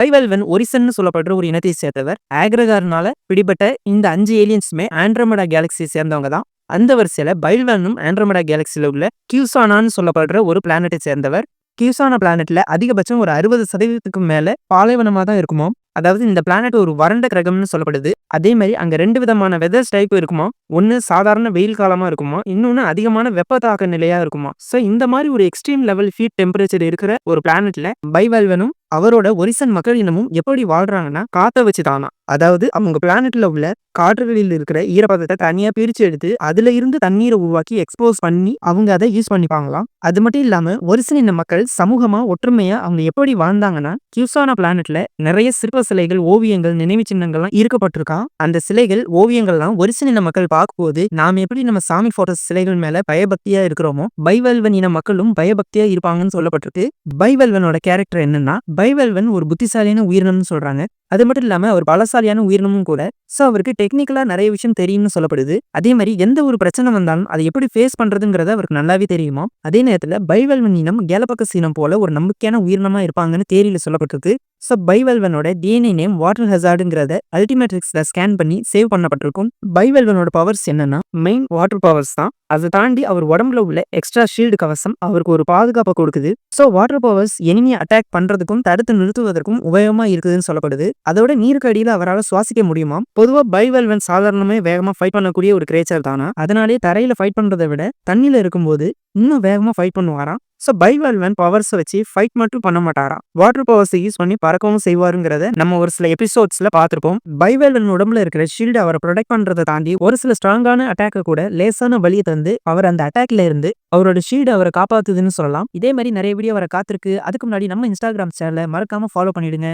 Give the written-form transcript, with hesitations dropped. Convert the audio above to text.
பைவல்வன் ஒரிசன்னு சொல்லப்படுற ஒரு இனத்தை சேர்ந்தவர். ஆக்ரகார்னால பிடிபட்ட இந்த 5 ஏலியன்ஸுமே ஆண்ட்ரோமெடா கேலக்சியை சேர்ந்தவங்க தான். அந்த வரிசையில பைல்வனும் ஆண்ட்ரோமெடா கேலக்சியில உள்ள கியூசானான்னு சொல்லப்படுற ஒரு பிளானட்டை சேர்ந்தவர். கியூசானா பிளானட்ல அதிகபட்சம் ஒரு 60% மேல பாலைவனமா தான் இருக்குமாம். அதாவது இந்த பிளானட் ஒரு வறண்ட கிரகம்னு சொல்லப்படுது. அதே மாதிரி அங்க 2 விதமான வெதர்ஸ் டைப் இருக்குமா. ஒன்னு சாதாரண வெயில் காலமா இருக்குமா, இன்னொன்னு அதிகமான வெப்ப தாக்க நிலையா இருக்குமா. சோ இந்த மாதிரி ஒரு எக்ஸ்ட்ரீம் லெவல் ஹீட் டெம்பரேச்சர் இருக்கிற ஒரு பிளானட்ல பைவல்வனும் அவரோட ஒரிசன் மக்கள் இனமும் எப்படி வாழ்றாங்கன்னா காத்த வச்சுதானா. அதாவது அவங்க பிளானட்ல உள்ள காற்றுகளில் இருக்கிற ஈரப்பதத்தை தனியா பிரிச்சு எடுத்து அதுல இருந்து தண்ணீரை உருவாக்கி எக்ஸ்போஸ் பண்ணி அவங்க அதை யூஸ் பண்ணிப்பாங்களாம். அது மட்டும் இல்லாம ஒரிசன் இன மக்கள் சமூகமா ஒற்றுமையா அவங்க எப்படி வாழ்ந்தாங்கன்னா, கியூசானா பிளானட்ல நிறைய சிற்ப சிலைகள், ஓவியங்கள், நினைவு சின்னங்கள்லாம் ஈர்க்கப்பட்டிருக்கான். அந்த சிலைகள், ஓவியங்கள்லாம் ஒரிசன் இன மக்கள் பார்க்கும்போது நாம எப்படி நம்ம சாமி போட்டோ சிலைகள் மேல பயபக்தியா இருக்கிறோமோ, பைவல்வன் இன மக்களும் பயபக்தியா இருப்பாங்கன்னு சொல்லப்பட்டிருக்கு. பைவல்வனோட கேரக்டர் என்னன்னா, பைவல்வன் ஒரு புத்திசாலியான உயிரினம்னு சொல்றாங்க. அது மட்டும் இல்லாம ஒரு பலசாலியான உயிரினமும் கூட. சோ அவருக்கு டெக்னிக்கலா நிறைய விஷயம் தெரியும்னு சொல்லப்படுது. அதே மாதிரி எந்த ஒரு பிரச்சனை வந்தாலும் அதை எப்படி ஃபேஸ் பண்றதுங்கிறத அவருக்கு நல்லாவே தெரியுமா. அதே நேரத்துல பைவல்வன் இனம் கேலபகஸ் இனம் போல ஒரு நம்பிக்கையான உயிரினமா இருப்பாங்கன்னு தேரியில சொல்லப்பட்டிருக்கு. சோ பைவல்வனோட டிஎன்ஏ நேம் வாட்டர் ஹசார்டுங்கிறத அல்டிமேட்ரிக்ஸ்ல ஸ்கேன் பண்ணி சேவ் பண்ணப்பட்டிருக்கும். பைவல்வனோட பவர்ஸ் என்னன்னா மெயின் வாட்டர் பவர்ஸ் தான். அதை தாண்டி அவர் உடம்புல உள்ள எக்ஸ்ட்ரா ஷீல்டு கவசம் அவருக்கு ஒரு பாதுகாப்பை கொடுக்குது. சோ வாட்டர் பவர்ஸ் எனிமியை அட்டாக் பண்றதுக்கும் தடுத்து நிறுத்துவதற்கும் உபயோகமா இருக்குதுன்னு சொல்லப்படுது. அதோட நீருக்கு அடியில அவரால் சுவாசிக்க முடியுமா. பொதுவா பைவல்வன் சாதாரணமே வேகமா ஃபைட் பண்ணக்கூடிய ஒரு கிரேச்சர் தானா. அதனாலே தரையில ஃபைட் பண்றதை விட தண்ணியில இருக்கும்போது இன்னும் வேகமா ஃபைட் பண்ணுவாராம். சோ பைவல்வன் பவர்ஸை வச்சு ஃபைட் மட்டும் பண்ண மாட்டாராம். வாட்டர் பவர்ஸை யூஸ் பண்ணி பறக்கவும் செய்வாருங்கிறத நம்ம ஒரு சில எபிசோட்ஸ்ல பார்த்திருப்போம். பைவல்வன் உடம்புல இருக்கிற ஷீல்டு அவரை ப்ரொடெக்ட் பண்றதை தாண்டி ஒரு சில ஸ்ட்ராங்கான அட்டாக்க கூட லேசான வலியை தந்து அவர் அந்த அட்டாக்ல இருந்து அவரோட ஷீல்டு அவரை காப்பாத்துதுன்னு சொல்லலாம். இதே மாதிரி நிறைய வீடியோ வர காத்திருக்கு. அதுக்கு முன்னாடி நம்ம இன்ஸ்டாகிராம் சேனலை மறக்காம ஃபாலோ பண்ணிடுங்க.